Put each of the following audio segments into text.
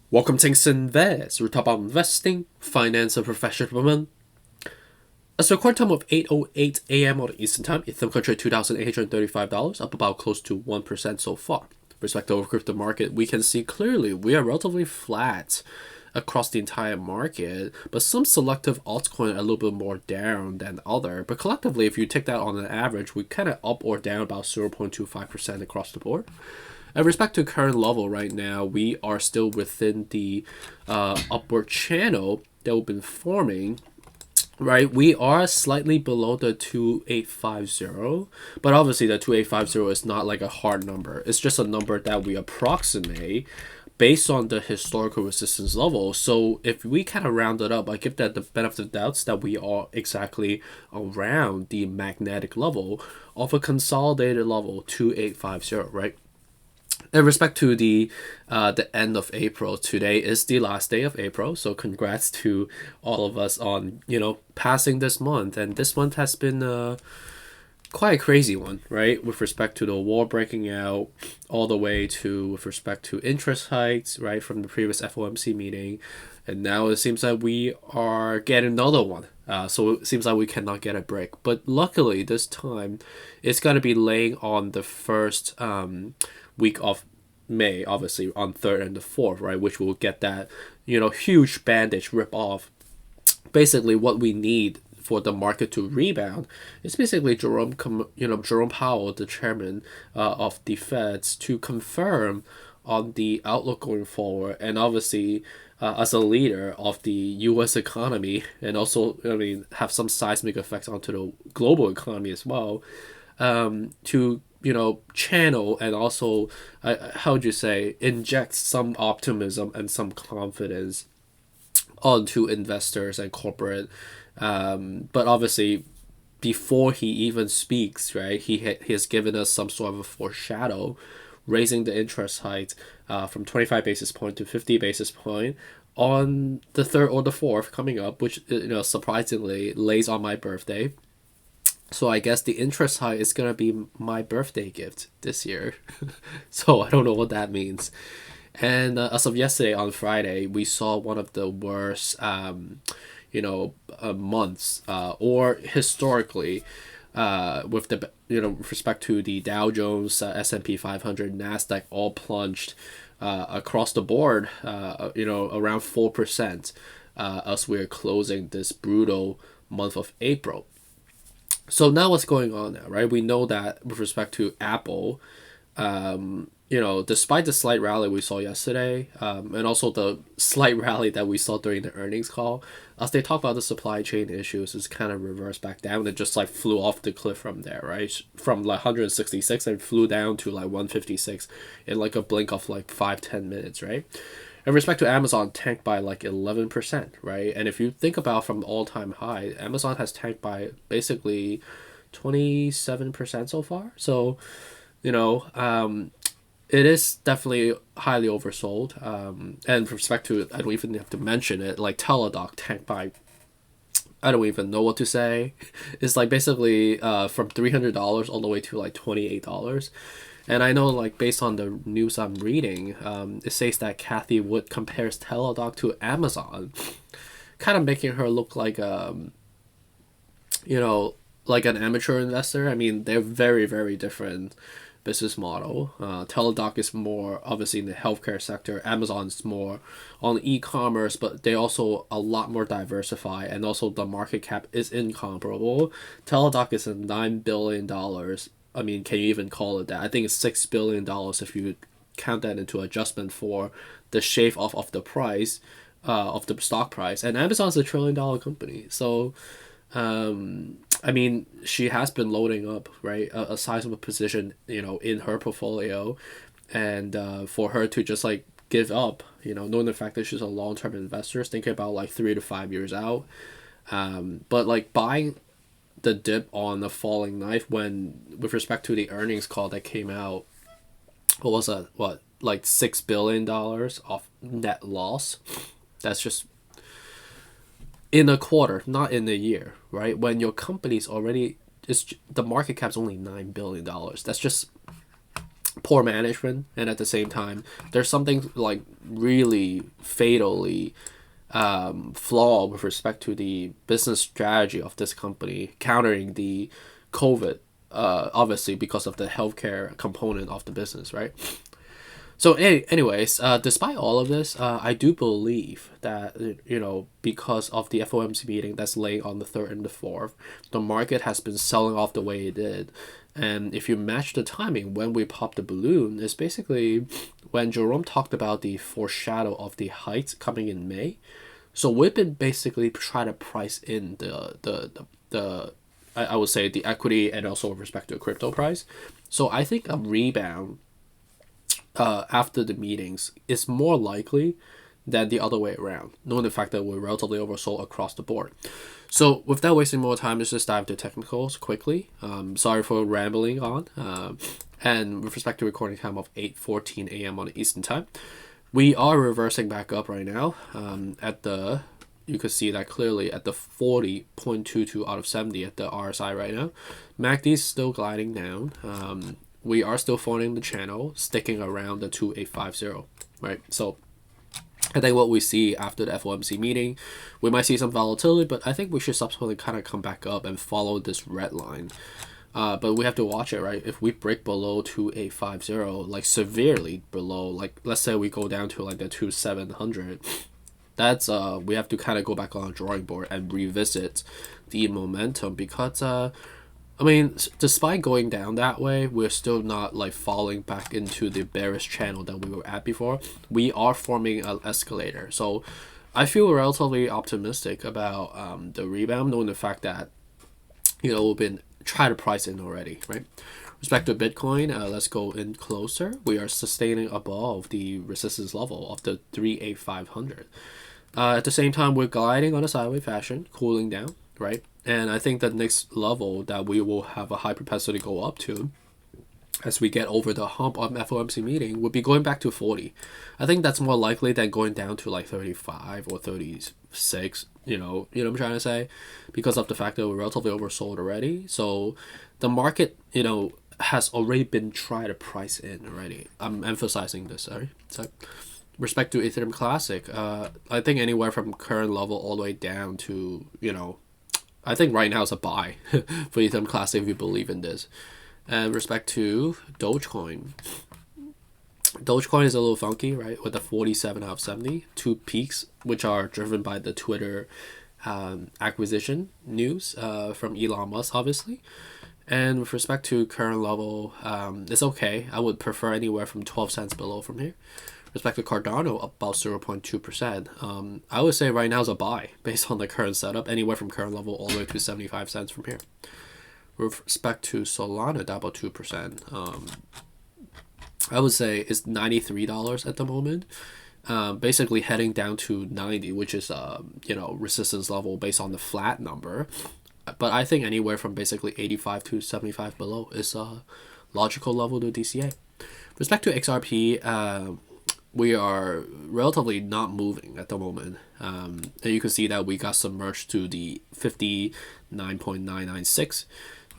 Welcome to Invest. We talk about investing, finance, and professional development. As the record time of 8:08 a.m. on the Eastern Time, Ethereum trade $2,835, up about close to 1% so far. With respect to the crypto market, we can see clearly we are relatively flat across the entire market, but some selective altcoin are a little bit more down than other. But collectively, if you take that on an average, we kind of up or down about 0.25% across the board. In respect to current level right now, we are still within the upward channel that we've been forming. Right, we are slightly below the 2850, but obviously the 2850 is not like a hard number. It's just a number that we approximate based on the historical resistance level. So if we kind of round it up, I give that the benefit of the doubts that we are exactly around the magnetic level of a consolidated level 2850, right? In respect to the end of April, today is the last day of April. So congrats to all of us on passing this month, and this month has been quite a crazy one, right? With respect to the war breaking out, all the way to with respect to interest hikes, right, from the previous FOMC meeting, and now it seems like we are getting another one. So it seems like we cannot get a break. But luckily this time, it's gonna be laying on the first week of May, obviously on 3rd and the 4th, right, which will get that huge bandage rip off. Basically, what we need for the market to rebound is basically Jerome Powell, the chairman of the Feds, to confirm on the outlook going forward, and obviously as a leader of the U.S. economy, and also have some seismic effects onto the global economy as well, to channel and also how would you say, inject some optimism and some confidence onto investors and corporate. But obviously, before he even speaks, right, he has given us some sort of a foreshadow, raising the interest height from 25 basis point to 50 basis point on the 3rd or the 4th coming up, which surprisingly lays on my birthday. So I guess the interest high is gonna be my birthday gift this year. So I don't know what that means. And as of yesterday on Friday, we saw one of the worst, months, or historically, with the with respect to the Dow Jones, S&P 500, Nasdaq, all plunged across the board, around 4%, as we're closing this brutal month of April. So now what's going on now, right? We know that with respect to Apple, despite the slight rally we saw yesterday, and also the slight rally that we saw during the earnings call, as they talk about the supply chain issues, it's kind of reversed back down and just like flew off the cliff from there, right? From like 166 and flew down to like 156 in like a blink of like 5-10 minutes, right? In respect to Amazon, tanked by like 11%, right? And if you think about from all-time high, Amazon has tanked by basically 27% so far. So, it is definitely highly oversold. And with respect to, I don't even have to mention it, like Teladoc tanked by, I don't even know what to say. It's like basically from $300 all the way to like $28. And I know, like, based on the news I'm reading, it says that Kathy Wood compares Teladoc to Amazon, kind of making her look like like an amateur investor. I mean, they're very, very different business model. Teladoc is more obviously in the healthcare sector. Amazon's more on e-commerce, but they also a lot more diversified, and also the market cap is incomparable. Teladoc is a $9 billion. I mean, can you even call it that? I think it's $6 billion if you count that into adjustment for the shave off of the price, of the stock price. And Amazon's a $1 trillion company. So, I mean, she has been loading up, right, a sizable position, in her portfolio, and for her to just like give up, knowing the fact that she's a long-term investor, thinking about like 3 to 5 years out, but like buying the dip on the falling knife when, with respect to the earnings call that came out, what was that, like $6 billion of net loss. That's just in a quarter, not in a year, right? When your company's already, the market cap's only $9 billion. That's just poor management, and at the same time there's something like really fatally flawed with respect to the business strategy of this company countering the COVID, obviously because of the healthcare component of the business, right? So, anyways, despite all of this, I do believe that, because of the FOMC meeting that's late on the 3rd and the 4th, the market has been selling off the way it did. And if you match the timing when we popped the balloon, it's basically when Jerome talked about the foreshadow of the heights coming in May. So we've been basically trying to price in the I would say the equity and also with respect to the crypto price. So I think a rebound after the meetings is more likely than the other way around, knowing the fact that we're relatively oversold across the board. So without wasting more time, let's just dive into technicals quickly. Sorry for rambling on. And with respect to recording time of 8:14 a.m. on the Eastern time, we are reversing back up right now. You could see that clearly at the 40.22 out of 70 at the RSI right now. MACD is still gliding down. We are still following the channel, sticking around the 2850, right? So I think what we see after the FOMC meeting, we might see some volatility, but I think we should subsequently kind of come back up and follow this red line. But we have to watch it, right? If we break below 2850, like severely below, like let's say we go down to like the 2700, that's we have to kind of go back on the drawing board and revisit the momentum, because I mean, despite going down that way, we're still not like falling back into the bearish channel that we were at before. We are forming an escalator. So I feel relatively optimistic about the rebound, knowing the fact that, we've been trying to price in already, right? Respect to Bitcoin, let's go in closer. We are sustaining above the resistance level of the 38500. At the same time, we're gliding on a sideways fashion, cooling down, right? And I think the next level that we will have a high propensity to go up to as we get over the hump of FOMC meeting would be going back to 40. I think that's more likely than going down to like 35 or 36, you know what I'm trying to say? Because of the fact that we're relatively oversold already. So the market, has already been trying to price in already. I'm emphasizing this, sorry. So respect to Ethereum Classic, I think anywhere from current level all the way down to, I think right now is a buy for Ethereum Classic if you believe in this. And respect to Dogecoin. Dogecoin is a little funky, right? With the 47 out of 70, two peaks, which are driven by the Twitter acquisition news from Elon Musk, obviously. And with respect to current level, it's okay. I would prefer anywhere from 12 cents below from here. Respect to Cardano, about 0.2%. I would say right now is a buy based on the current setup, anywhere from current level all the way to 75 cents from here. With respect to Solana, about 2%. I would say it's $93 at the moment. Basically heading down to 90, which is resistance level based on the flat number. But I think anywhere from basically 85 to 75 below is a logical level to DCA. With respect to XRP, we are relatively not moving at the moment. And you can see that we got submerged to the 59.996.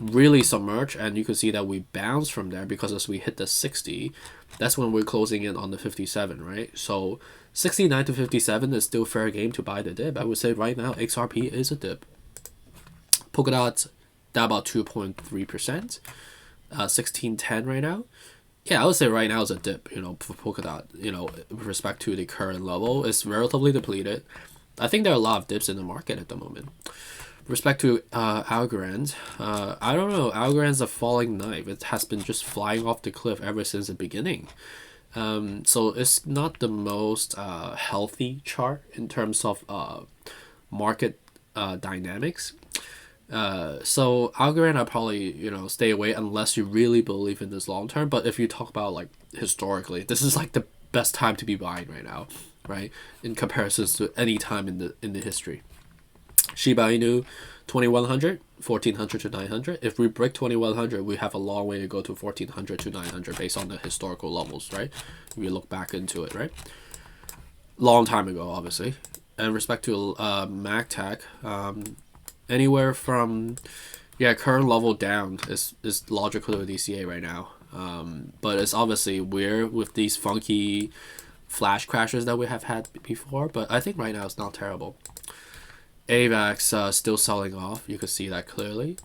Really submerged, and you can see that we bounced from there because as we hit the 60, that's when we're closing in on the 57, right? So 69 to 57 is still fair game to buy the dip. I would say right now XRP is a dip. Polkadot down about 2.3%, 1610 right now. Yeah, I would say right now is a dip, for Polkadot, with respect to the current level. It's relatively depleted. I think there are a lot of dips in the market at the moment. With respect to Algorand, I don't know, Algorand's a falling knife. It has been just flying off the cliff ever since the beginning. So it's not the most healthy chart in terms of market dynamics. So Algorand, I probably stay away unless you really believe in this long term. But if you talk about like historically, this is like the best time to be buying right now, right? In comparison to any time in the history. Shiba Inu, 2100, 1400 to 900. If we break 2100, we have a long way to go to 1400 to 900 based on the historical levels, right? If we look back into it, right? Long time ago, obviously. And respect to MATIC, anywhere from current level down is logical to DCA right now. But it's obviously weird with these funky flash crashes that we have had before. But I think right now it's not terrible. AVAX still selling off. You could see that clearly.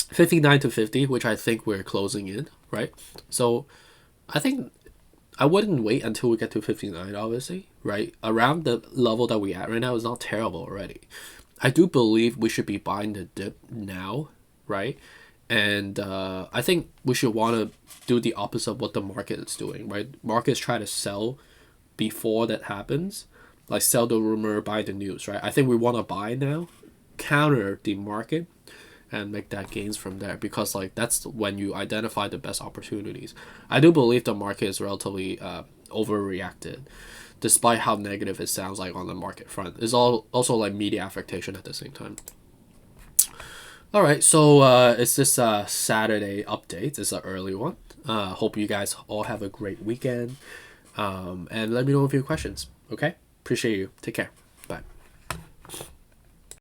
59 to 50, which I think we're closing in, right? So I think I wouldn't wait until we get to 59, obviously, right? Around the level that we at right now is not terrible already. I do believe we should be buying the dip now, right? And I think we should want to do the opposite of what the market is doing, right? Markets try to sell before that happens, like sell the rumor, buy the news, right? I think we want to buy now, counter the market, and make that gains from there, because like that's when you identify the best opportunities. I do believe the market is relatively overreacted, despite how negative it sounds like on the market front. It's all also like media affectation at the same time. All right, so it's this Saturday update. It's an early one. Hope you guys all have a great weekend. And let me know if you have questions. Okay, appreciate you. Take care.